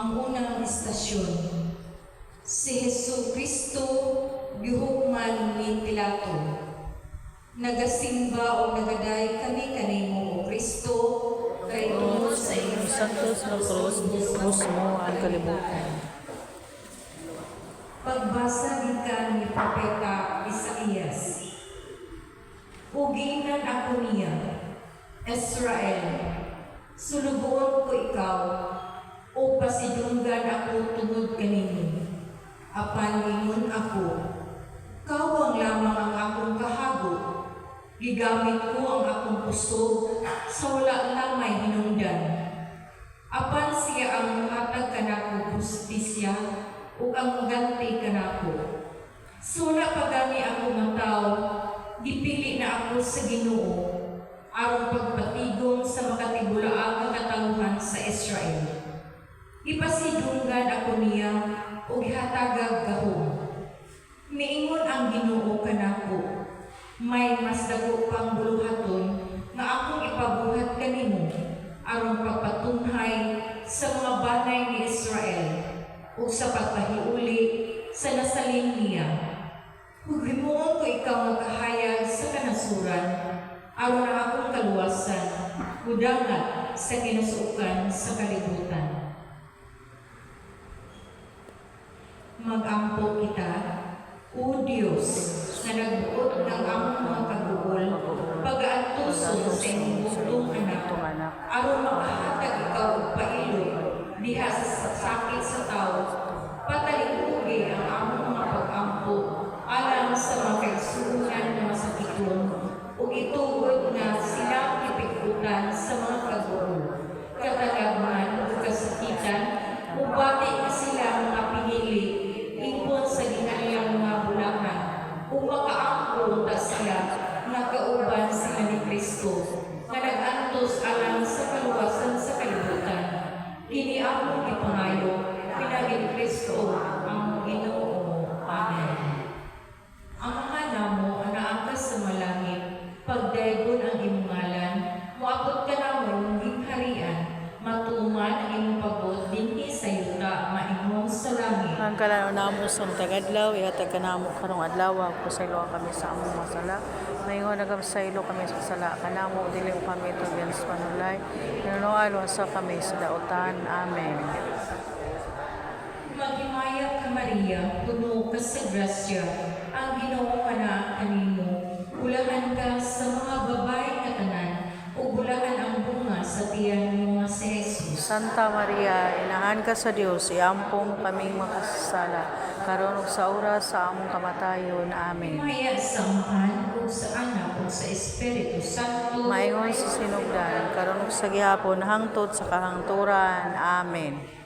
Ang unang istasyon, si Hesu Kristo gihugman ni Pilato. Nagasimba o nagaday kami kanimo o Kristo, kay tungod sa iyong Santos na krus mo ang kalibutan. Pagbasa gikan ni Propeta Isaías. Uginan ako niya, Israel, sulubuon ko ikaw, o pasidunggan ako tungod kanino. Apan ingon ako, kawang lamang ang akong kahago, gigamit ko ang akong puso sa wala lamay hinungdan. Apan siya ang muhatag kanako justisya o ang ganti kanako. Sula pagani ako mataw, dipili na ako sa Ginoo aron pagpatigong sa makatibulaang katawhan sa Israel. Ipasidunggan ako niya o gihatagag gahom. Miingon ang Ginoo kanako, may mas dago pang buluhaton nga akong ipabuhat kanimo aron pagpatunhay sa mga banay ni Israel o sa pagpahiuli sa nasalin niya. Ug himuon ko ikaw magkahayag sa kanasuran aron ang akong kaluwasan udangat sa kinasuukan sa kalibutan. Mag-ampo kita, O Diyos, na nagbuot ng among mga kaguol, pag-aantuson sa inyong butong anak, aron makahatag ikaw og pailo, diha sa sakit sa tao, patalikugi ang among mga pag-ampo, alang sa mga kaigsuunan na masakiton, o itugod na silang ipikutan sa mga kaguol, katagagman o kasakitan, ubati na sila mga pinili, ipon sa ginailang mga bulahan, kung makaangko ta sila, nakauban sila ni Kristo, na nag-antos alang sa kaluwasan sa kalibutan. Kini among ipangayo, pinagin Kristo ang Ginoo. Amen. Ang mga namo, anaangkas sa malangit, pagdaygon ang imong ngalan, moabot ka namon ng harian, matuman ang imong pabot, dinhi sa yuta, maimong sa langit. Ang kanamo sa tagadlaw, ihatag kanamo karong adlaw, pasaylo kami sa among masala. Mayingon na kami sa ilo kami sa sala, kanamo dili kami ito against panulay. Nanunualo sa kami sa dautan. Amen. Maghimaya ka Maria, puno ka sa grasya, ang Ginoo kana kanimo. Bulahan ka sa mga babae nga tanan, ug bulahan ang bunga sa tiyan mo nga si Jesus. Santa Maria, inahan ka sa Dios, iampong kaming makasala, karon ug sa oras sa among kamatayon. Amen. Maya sa Amahan, ug sa Anak, ug sa Espiritu Santo. Maingon sa sinugdan, karon ug sa gihapon hangtod sa kahangturan. Amen.